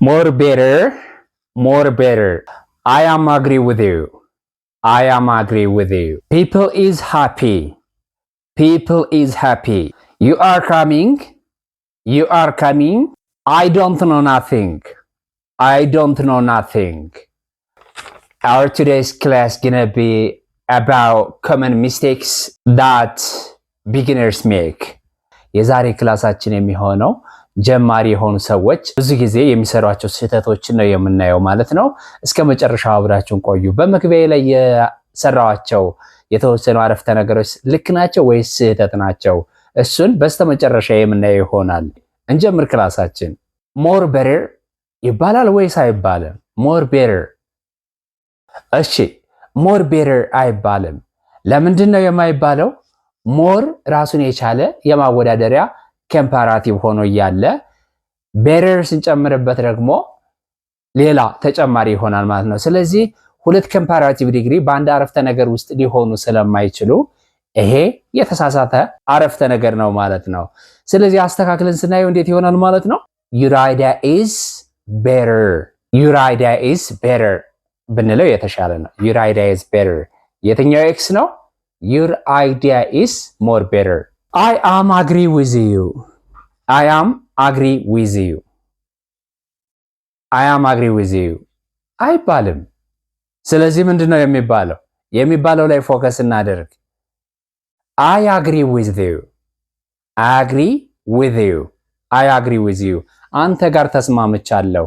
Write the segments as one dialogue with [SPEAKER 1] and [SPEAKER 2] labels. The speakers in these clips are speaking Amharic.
[SPEAKER 1] More better, more better. I am agree with you. I am agree with you. People is happy. People is happy. You are coming. You are coming. I don't know nothing. I don't know nothing. Our today's class gonna be about common mistakes that beginners make. የዛሬ ክላሳችን የሚሆነው ጀማሪ የሆኑ ሰዎች ብዙ ጊዜ የሚሰሯቸው ስህተቶችን ነው የምናየው ማለት ነው። እስከ መጨረሻው አብራችሁን ቆዩ። በመግቢያ ላይ የሰራዋቸው የተወሰኑ አረፍተ ነገሮች ልክ ናቸው ወይስ ስህተት ናቸው? እሱን በስተመጨረሻ የምናየው ይሆናል። እንጀምር ክላሳችን። more better ይባላል ወይስ አይባልም? more better። እሺ more better አይባልም። ለምንድን ነው የማይባለው? ሞር ራሱን የቻለ የማወዳደሪያ ኮምፓራቲቭ ሆኖ እያለ ቤተር ስንጨምርበት ደግሞ ሌላ ተጨማሪ ይሆናል ማለት ነው። ስለዚህ ሁለት ኮምፓራቲቭ ዲግሪ በአንድ አረፍተ ነገር ውስጥ ሊሆኑ ስለማይችሉ ይሄ የተሳሳተ አረፍተ ነገር ነው ማለት ነው። ስለዚህ አስተካክለን ስናየው እንዴት ይሆናል ማለት ነው? your idea is better. your idea is better ብንለው የተሻለ ነው። your idea is better የትኛው ኤክስ ነው? Your idea is more better. I am agree with you. I am agree with you. I am agree with you. አይባልም። ስለዚህ ምንድነው የሚባለው? የሚባለው ላይ ፎከስ እናደርግ። I agree with you. I agree with you. I agree with you. አንተ ጋር ተስማምቻለሁ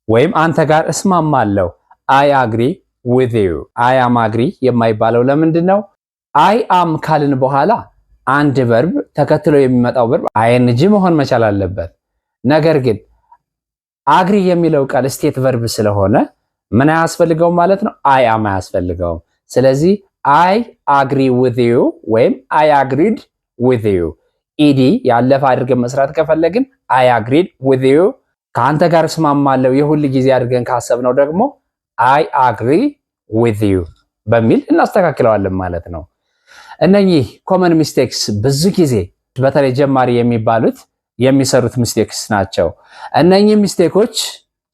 [SPEAKER 1] ወይም አንተ ጋር እስማማለሁ። I agree with you. I am agree የማይባለው ለምንድን ነው? አይ አም ካልን በኋላ አንድ ቨርብ ተከትሎ የሚመጣው ቨርብ አይንጂ መሆን መቻል አለበት። ነገር ግን አግሪ የሚለው ቃል ስቴት ቨርብ ስለሆነ ምን አያስፈልገውም ማለት ነው? አይ አም አያስፈልገውም። ስለዚህ አይ አግሪ ዊዝ ዩ ወይም አይ አግሪድ ዊዝ ዩ ኢዲ ያለፈ አድርገን መስራት ከፈለግን አይ አግሪድ ዊዝ ዩ፣ ከአንተ ጋር እስማማለሁ የሁል ጊዜ አድርገን ካሰብነው ደግሞ አይ አግሪ ዊዝ ዩ በሚል እናስተካክለዋለን ማለት ነው። እነኚህ ኮመን ሚስቴክስ ብዙ ጊዜ በተለይ ጀማሪ የሚባሉት የሚሰሩት ሚስቴክስ ናቸው። እነኚህ ሚስቴኮች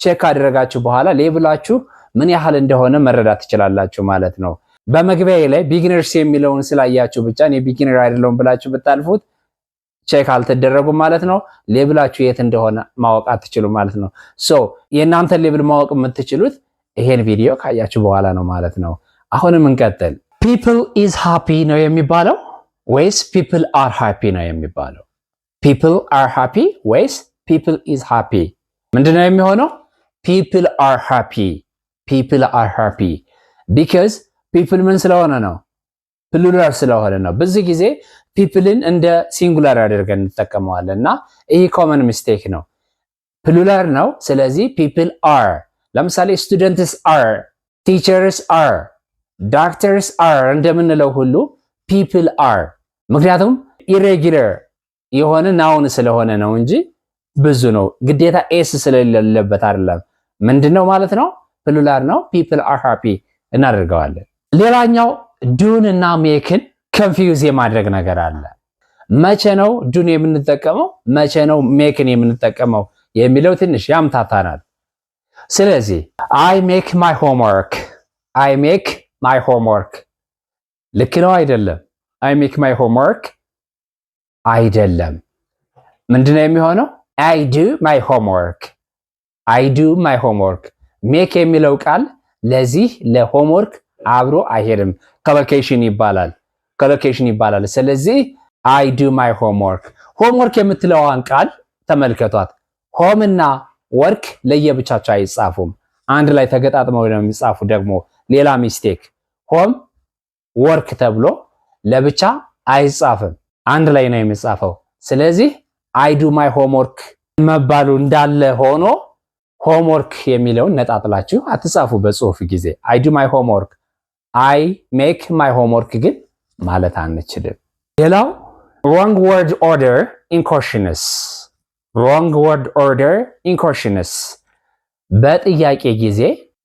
[SPEAKER 1] ቼክ አደረጋችሁ በኋላ ሌብላችሁ ምን ያህል እንደሆነ መረዳት ትችላላችሁ ማለት ነው። በመግቢያ ላይ ቢጊነርስ የሚለውን ስላያችሁ ብቻ እኔ ቢጊነር አይደለሁም ብላችሁ ብታልፉት ቼክ አልተደረጉም ማለት ነው። ሌብላችሁ የት እንደሆነ ማወቅ አትችሉም ማለት ነው። ሶ የእናንተ ሌብል ማወቅ የምትችሉት ይሄን ቪዲዮ ካያችሁ በኋላ ነው ማለት ነው። አሁንም እንቀጥል። people is happy ነው የሚባለው ወይስ people are happy ነው የሚባለው? people are happy ወይስ people is happy? ምንድነው የሚሆነው? people are happy. people are happy because people ምን ስለሆነ ነው? plural ስለሆነ ነው። ብዙ ጊዜ peopleን እንደ ሲንጉላር አድርገን እንጠቀመዋለን እና ይሄ ኮመን ሚስቴክ ነው። plural ነው። ስለዚህ people are። ለምሳሌ students are, teachers are፣ ዶክተርስ አር እንደምንለው ሁሉ ፒፕል አር። ምክንያቱም ኢሬጉላር የሆነ ናውን ስለሆነ ነው እንጂ ብዙ ነው። ግዴታ ኤስ ስለሌለበት አይደለም። ምንድነው ማለት ነው? ፕሉራል ነው። ፒፕል አር ሃፒ እናደርገዋለን። ሌላኛው ዱን እና ሜክን ኮንፊውዝ የማድረግ ነገር አለ። መቼ ነው ዱን የምንጠቀመው፣ መቼ ነው ሜክን የምንጠቀመው የሚለው ትንሽ ያምታታናል። ስለዚህ አይ ሜክ ማይ ሆምወርክ፣ አይ ሜክ my homework ልክ ነው አይደለም? I make my homework አይደለም። ምንድነው የሚሆነው? I do my homework፣ I do my homework። make የሚለው ቃል ለዚህ ለሆምወርክ አብሮ አይሄድም። collocation ይባላል፣ collocation ይባላል። ስለዚህ I do my homework። homework የምትለዋን ቃል ተመልከቷት። home እና work ለየብቻቸው አይጻፉም፣ አንድ ላይ ተገጣጥመው ነው የሚጻፉ። ደግሞ ሌላ ሚስቴክ ሆም ወርክ ተብሎ ለብቻ አይጻፍም፣ አንድ ላይ ነው የሚጻፈው። ስለዚህ አይ ዱ ማይ ሆምወርክ መባሉ እንዳለ ሆኖ ሆምወርክ የሚለውን ነጣጥላችሁ አትጻፉ በጽሁፍ ጊዜ። አይ ዱ ማይ ሆምወርክ፣ አይ ሜክ ማይ ሆምወርክ ግን ማለት አንችልም። ሌላው wrong word order in questions፣ wrong word order in questions በጥያቄ ጊዜ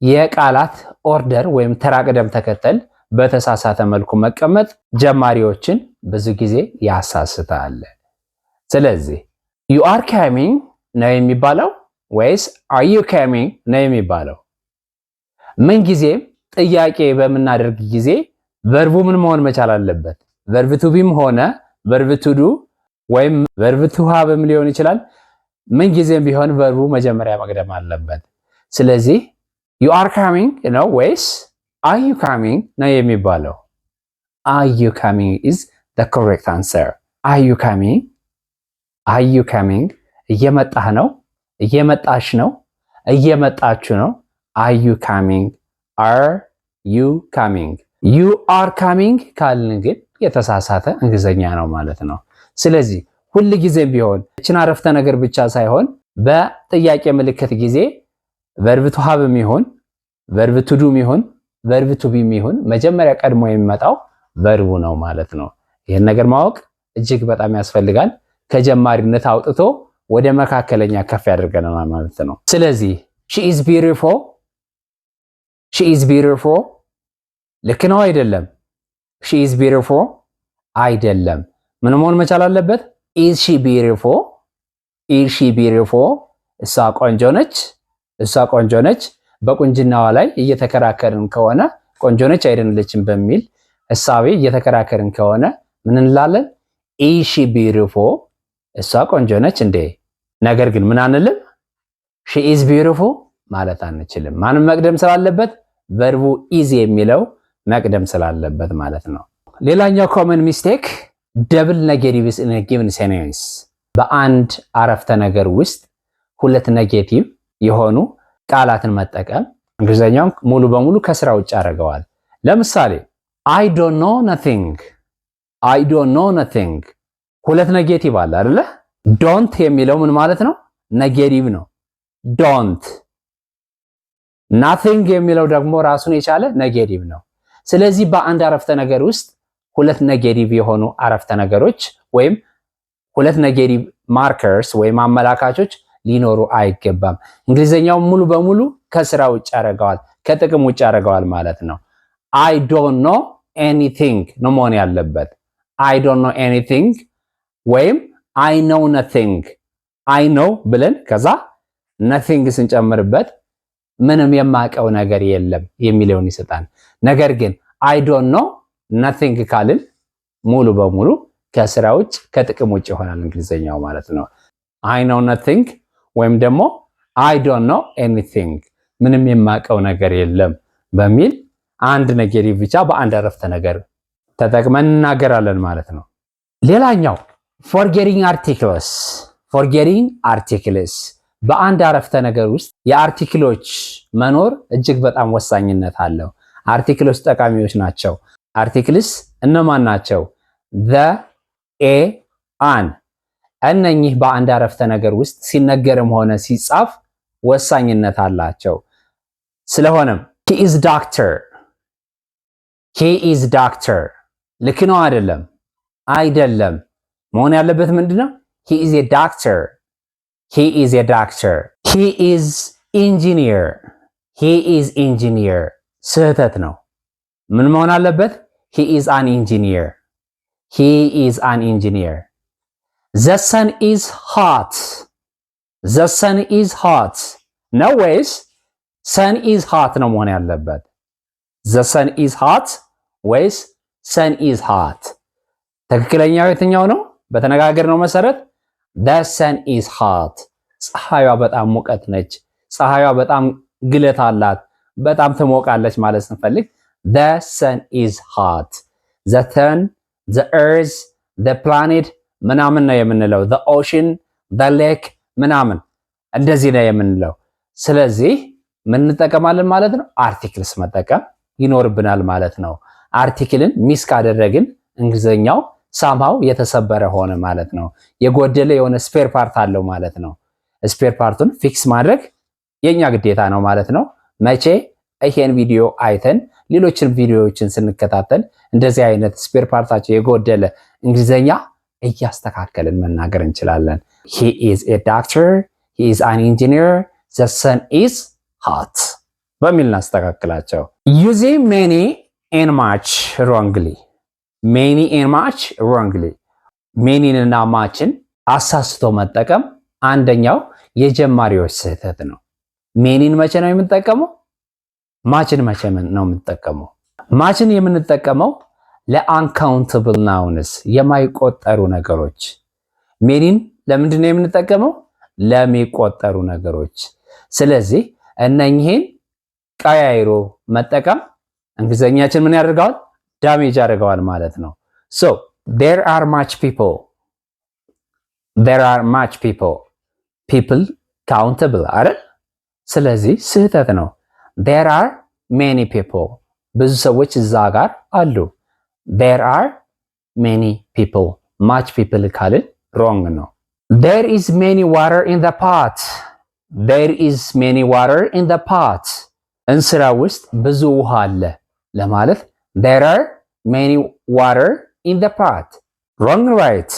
[SPEAKER 1] የቃላት ኦርደር ወይም ተራ ቅደም ተከተል በተሳሳተ መልኩ መቀመጥ ጀማሪዎችን ብዙ ጊዜ ያሳስታል። ስለዚህ you are coming ነው የሚባለው ወይስ are you coming ነው የሚባለው? ምን ጊዜም ጥያቄ በምናደርግ ጊዜ ቨርቡ ምን መሆን መቻል አለበት? ቨርብ ቱ ቢም ሆነ ቨርብ ቱ ዱ ወይም ቨርብ ቱ ሃቭም ሊሆን ይችላል። ምን ጊዜም ቢሆን ቨርቡ መጀመሪያ መቅደም አለበት። ስለዚህ you are coming ነው ወይስ are you coming ነው የሚባለው? are you coming is the correct answer. are you coming? are you coming? እየመጣህ ነው፣ እየመጣሽ ነው፣ እየመጣችሁ ነው። are you coming? are you coming? you are coming ካልን ግን የተሳሳተ እንግሊዘኛ ነው ማለት ነው። ስለዚህ ሁል ጊዜም ቢሆን እችን አረፍተ ነገር ብቻ ሳይሆን በጥያቄ ምልክት ጊዜ ቨርብ ቱ ሃቭም ይሁን ቨርብ ቱ ዱም ይሁን ቨርብ ቱ ቢም ይሁን መጀመሪያ ቀድሞ የሚመጣው ቨርቡ ነው ማለት ነው። ይሄን ነገር ማወቅ እጅግ በጣም ያስፈልጋል። ከጀማሪነት አውጥቶ ወደ መካከለኛ ከፍ ያደርገናል ማለት ነው። ስለዚህ she is beautiful she is beautiful ልክ ነው አይደለም? she is beautiful አይደለም። ምን መሆን መቻል አለበት? is she beautiful is she beautiful እሷ ቆንጆ ነች እሷ ቆንጆ ነች። በቁንጅናዋ ላይ እየተከራከርን ከሆነ ቆንጆ ነች አይደለችም በሚል እሳቤ እየተከራከርን ከሆነ ምን እንላለን? is she beautiful እሷ ቆንጆ ነች እንዴ? ነገር ግን ምን አንልም? she is beautiful ማለት አንችልም። ማንም መቅደም ስላለበት ቨርቡ is የሚለው መቅደም ስላለበት ማለት ነው። ሌላኛው ኮመን ሚስቴክ ደብል ኔጌቲቭስ ኢን a given sentence በአንድ አረፍተ ነገር ውስጥ ሁለት ኔጌቲቭ የሆኑ ቃላትን መጠቀም እንግሊዘኛውን ሙሉ በሙሉ ከስራ ውጭ ያደርገዋል። ለምሳሌ I don't know nothing I don't know nothing ሁለት ኔጌቲቭ አለ አይደለ? ዶንት የሚለው ምን ማለት ነው? ኔጌቲቭ ነው። ዶንት ናቲንግ የሚለው ደግሞ ራሱን የቻለ ኔጌቲቭ ነው። ስለዚህ በአንድ አረፍተ ነገር ውስጥ ሁለት ኔጌቲቭ የሆኑ አረፍተ ነገሮች ወይም ሁለት ኔጌቲቭ ማርከርስ ወይም አመላካቾች ሊኖሩ አይገባም። እንግሊዘኛው ሙሉ በሙሉ ከስራ ውጭ ያደርገዋል፣ ከጥቅም ውጭ ያደርገዋል ማለት ነው። I don't know anything ነው መሆን ያለበት። I don't know anything ወይም I know nothing I know ብለን ከዛ nothing ስንጨምርበት ምንም የማቀው ነገር የለም የሚለውን ይሰጣል። ነገር ግን I don't know nothing ካልን ሙሉ በሙሉ ከስራ ውጭ ከጥቅም ውጭ ይሆናል እንግሊዘኛው ማለት ነው። I know nothing ወይም ደግሞ I don't know anything ምንም የማቀው ነገር የለም በሚል አንድ ኔጌቲቭ ብቻ በአንድ አረፍተ ነገር ተጠቅመን እናገራለን ማለት ነው። ሌላኛው forgetting articles በአንድ አረፍተ ነገር ውስጥ የአርቲክሎች መኖር እጅግ በጣም ወሳኝነት አለው። አርቲክሎች ጠቃሚዎች ናቸው። አርቲክልስ እነማን ናቸው? the a an እነኚህ በአንድ አረፍተ ነገር ውስጥ ሲነገርም ሆነ ሲጻፍ ወሳኝነት አላቸው። ስለሆነም he is doctor ልክ ነው አይደለም? አይደለም። መሆን ያለበት ምንድነው? he is a doctor he is engineer ስህተት ነው። ምን መሆን አለበት? he is an engineer the sun is hot ነው ወይስ sun is hot ነው መሆን ያለበት? the sun is hot ወይስ sun is hot? ትክክለኛው የትኛው ነው? በተነጋገርነው መሰረት the sun is hot ፀሐይዋ በጣም ሙቀት ነች፣ ፀሐይዋ በጣም ግለት አላት፣ በጣም ትሞቃለች ማለት ስንፈልግ the sun is hot the sun the earth the planet ምናምን ነው የምንለው። the ocean the lake ምናምን እንደዚህ ነው የምንለው። ስለዚህ ምን እንጠቀማለን ማለት ነው? አርቲክልስ መጠቀም ይኖርብናል ማለት ነው። አርቲክልን ሚስ ካደረግን እንግሊዘኛው ሳምሃው የተሰበረ ሆነ ማለት ነው። የጎደለ የሆነ ስፔር ፓርት አለው ማለት ነው። ስፔር ፓርቱን ፊክስ ማድረግ የኛ ግዴታ ነው ማለት ነው። መቼ? ይሄን ቪዲዮ አይተን ሌሎችን ቪዲዮዎችን ስንከታተል እንደዚህ አይነት ስፔር ፓርታቸው የጎደለ እንግሊዘኛ እያስተካከልን መናገር እንችላለን። he is a doctor he is an engineer the sun is hot በሚል እናስተካክላቸው። using many and much wrongly many እና muchን አሳስቶ መጠቀም አንደኛው የጀማሪዎች ስህተት ነው። ሜኒን መቼ ነው የምንጠቀመው? ማችን መቼ ነው የምንጠቀመው? ማችን የምንጠቀመው ለአንካውንተብል ናውንስ የማይቆጠሩ ነገሮች። ሜኒን ለምንድን ነው የምንጠቀመው? ለሚቆጠሩ ነገሮች። ስለዚህ እነኚህን ቀያይሮ መጠቀም እንግሊዘኛችን ምን ያደርገዋል? ዳሜጅ ያደርገዋል ማለት ነው። so there are much people people countable አይደል? ስለዚህ ስህተት ነው። there are many people ብዙ ሰዎች እዛ ጋር አሉ። there are many people much people ካልን wrong ነው። there is many water in the pot there is many water in the pot እንስራ ውስጥ ብዙ ውሃ አለ ለማለት there are many water in the pot wrong right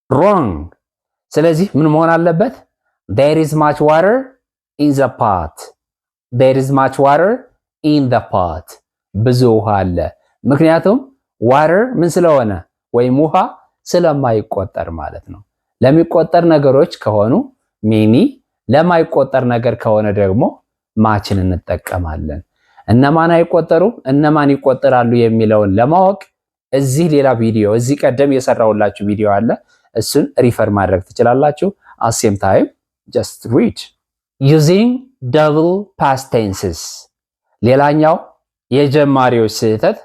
[SPEAKER 1] wrong ስለዚህ ምን መሆን አለበት? there is much water in the pot there is much water in the pot ብዙ ውሃ አለ። ምክንያቱም water ምን ስለሆነ ወይም ውሃ ስለማይቆጠር ማለት ነው። ለሚቆጠር ነገሮች ከሆኑ ሚኒ፣ ለማይቆጠር ነገር ከሆነ ደግሞ ማችን እንጠቀማለን። እነማን አይቆጠሩም እነማን ይቆጠራሉ የሚለውን ለማወቅ እዚህ ሌላ ቪዲዮ እዚህ ቀደም የሰራውላችሁ ቪዲዮ አለ። እሱን ሪፈር ማድረግ ትችላላችሁ። at same time just read using double past tenses ሌላኛው የጀማሪዎች ስህተት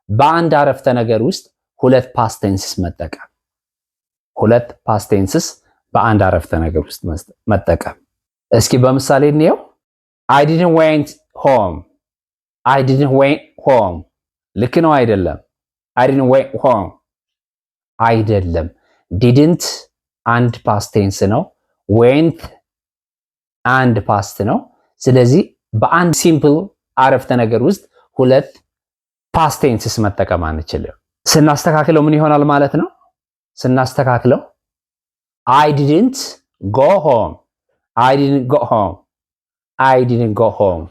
[SPEAKER 1] በአንድ አረፍተ ነገር ውስጥ ሁለት past tenses መጠቀም። ሁለት past tenses በአንድ አረፍተ ነገር ውስጥ መጠቀም። እስኪ በምሳሌ እንየው። I didn't went home I didn't went home ልክ ነው አይደለም? I didn't went home አይደለም። didn't አንድ past tense ነው። went አንድ past ነው። ስለዚህ በአንድ ሲምፕል አረፍተ ነገር ውስጥ ሁለት past tenses መጠቀም አንችልም። ስናስተካክለው ምን ይሆናል ማለት ነው? ስናስተካክለው I didn't go home I didn't go home I didn't go home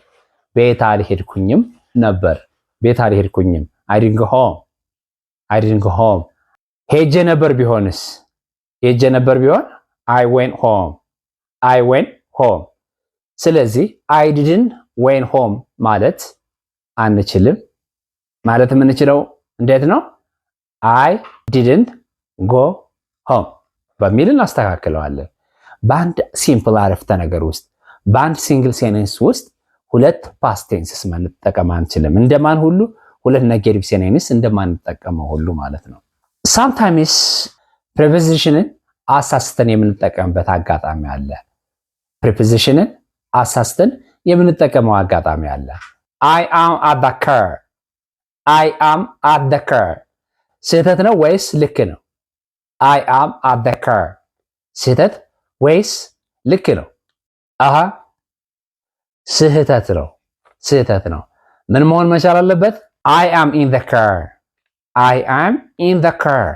[SPEAKER 1] ቤት አልሄድኩኝም ነበር። ቤት አልሄድኩኝም I didn't go home I didn't go home ሄጄ ነበር ቢሆንስ? ሄጄ ነበር ቢሆን I went home I went home ስለዚህ I didn't went home ማለት አንችልም። ማለት የምንችለው እንዴት ነው? I didn't go home በሚል እናስተካክለዋለን። በአንድ ሲምፕል አረፍተ ነገር ውስጥ በአንድ ሲንግል ሴንቴንስ ውስጥ ሁለት past tenses መጠቀም አንችልም። እንደማን ሁሉ ሁለት ኔጌቲቭ ሴንቴንስ እንደማንጠቀመው ሁሉ ማለት ነው። sometimes prepositionን አሳስተን የምንጠቀምበት አጋጣሚ አለ። prepositionን አሳስተን የምንጠቀመው አጋጣሚ አለ። I am at the car I am at the car ስህተት ነው ወይስ ልክ ነው? I am at the car ስህተት ወይስ ልክ ነው? አሃ ስህተት ነው። ስህተት ነው። ምን መሆን መቻል አለበት? I am in the car I am in the car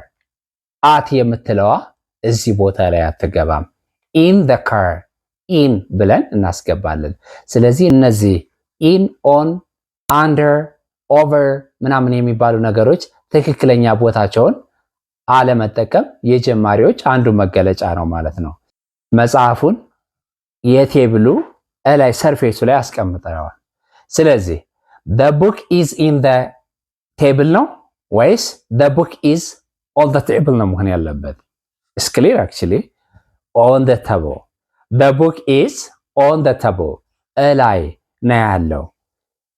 [SPEAKER 1] at የምትለዋ እዚህ ቦታ ላይ አትገባም። in the car in ብለን እናስገባለን። ስለዚህ እነዚህ in on under over ምናምን የሚባሉ ነገሮች ትክክለኛ ቦታቸውን አለመጠቀም የጀማሪዎች አንዱ መገለጫ ነው ማለት ነው። መጽሐፉን የቴብሉ ላይ ሰርፌሱ ላይ አስቀምጠዋል። ስለዚህ the book is in the table ነው ወይስ the book is on the table ነው መሆን ያለበት? It's clear actually on the table the book is on the table ላይ ነው ያለው።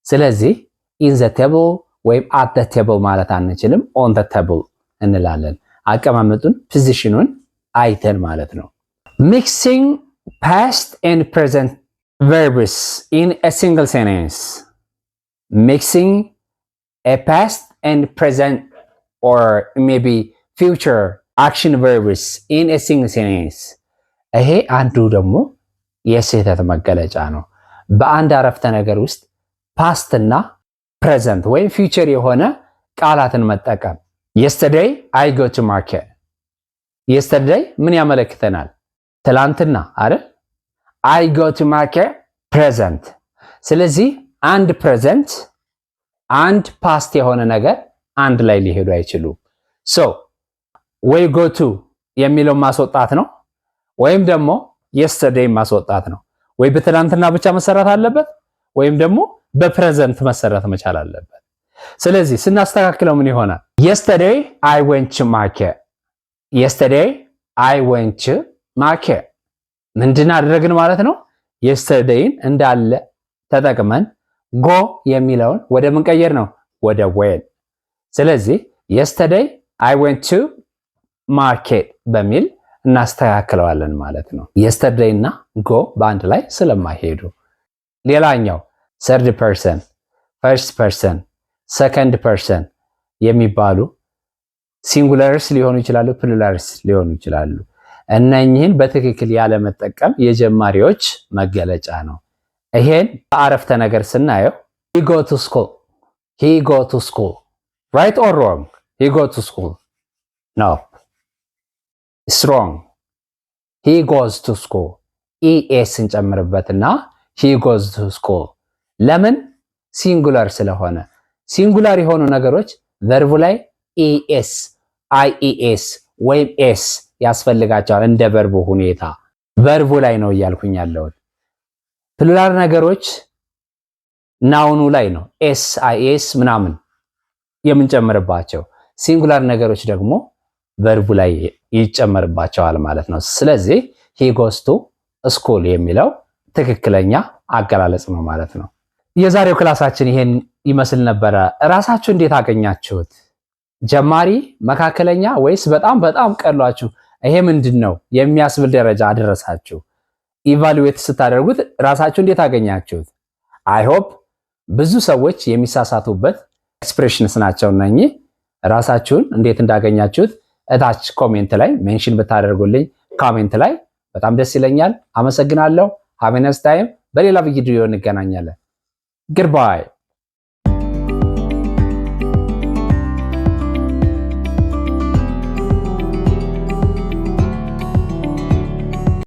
[SPEAKER 1] ስለዚህ in the table ወይም at the table ማለት አንችልም። on the table እንላለን። አቀማመጡን ፖዚሽኑን አይተን ማለት ነው። mixing past and present verbs in a single sentence mixing a past and present or maybe future action verbs in a single sentence ይሄ አንዱ ደግሞ የስህተት መገለጫ ነው። በአንድ አረፍተ ነገር ውስጥ ፓስት እና ፕሬዘንት ወይም ፊውቸር የሆነ ቃላትን መጠቀም። yesterday I go to market yesterday ምን ያመለክተናል? ትላንትና አይደል? I go to market present ስለዚህ አንድ ፕሬዘንት አንድ ፓስት የሆነ ነገር አንድ ላይ ሊሄዱ አይችሉም። so ወይ go to የሚለው ማስወጣት ነው ወይም ደግሞ yesterday ማስወጣት ነው። ወይ በትናንትና ብቻ መሰራት አለበት ወይም ደግሞ በፕሬዘንት መሰራት መቻል አለበት። ስለዚህ ስናስተካክለው ምን ይሆናል? yesterday I went to market. yesterday I went to market. ምንድን አደረግን ማለት ነው? yesterdayን እንዳለ ተጠቅመን go የሚለውን ወደ ምን ቀየር ነው? ወደ when። ስለዚህ yesterday I went to market በሚል እናስተካክለዋለን ማለት ነው። yesterday እና go በአንድ ላይ ስለማይሄዱ። ሌላኛው third person፣ first person፣ second person የሚባሉ ሲንጉላርስ ሊሆኑ ይችላሉ፣ ፕሉራልስ ሊሆኑ ይችላሉ። እነኚህን በትክክል ያለ መጠቀም የጀማሪዎች መገለጫ ነው። ይሄን በአረፍተ ነገር ስናየው he go to school፣ he go to school right or wrong? he go to school no, it's wrong. he goes to school es እንጨምርበትና he goes to school ለምን? ሲንጉላር ስለሆነ። ሲንጉላር የሆኑ ነገሮች ቨርቡ ላይ es ies ወይም s ያስፈልጋቸዋል እንደ ቨርቡ ሁኔታ። ቨርቡ ላይ ነው እያልኩኝ ያለሁት። ፕሉራል ነገሮች ናውኑ ላይ ነው s is ምናምን የምንጨምርባቸው። ሲንጉላር ነገሮች ደግሞ ቨርቡ ላይ ይጨመርባቸዋል ማለት ነው። ስለዚህ he goes to school የሚለው ትክክለኛ አገላለጽ ነው ማለት ነው። የዛሬው ክላሳችን ይሄን ይመስል ነበረ። ራሳችሁ እንዴት አገኛችሁት? ጀማሪ፣ መካከለኛ ወይስ በጣም ቀሏችሁ ይሄ ምንድነው የሚያስብል ደረጃ አደረሳችሁ? ኢቫሉዌት ስታደርጉት ራሳችሁ እንዴት አገኛችሁት? አይ ሆፕ ብዙ ሰዎች የሚሳሳቱበት ኤክስፕሬሽንስ ናቸው እነኚህ። ራሳችሁን እንዴት እንዳገኛችሁት እታች ኮሜንት ላይ ሜንሽን ብታደርጉልኝ ኮሜንት ላይ በጣም ደስ ይለኛል። አመሰግናለሁ። ሃቭ ኤ ናይስ ታይም። በሌላ ቪዲዮ እንገናኛለን። Goodbye.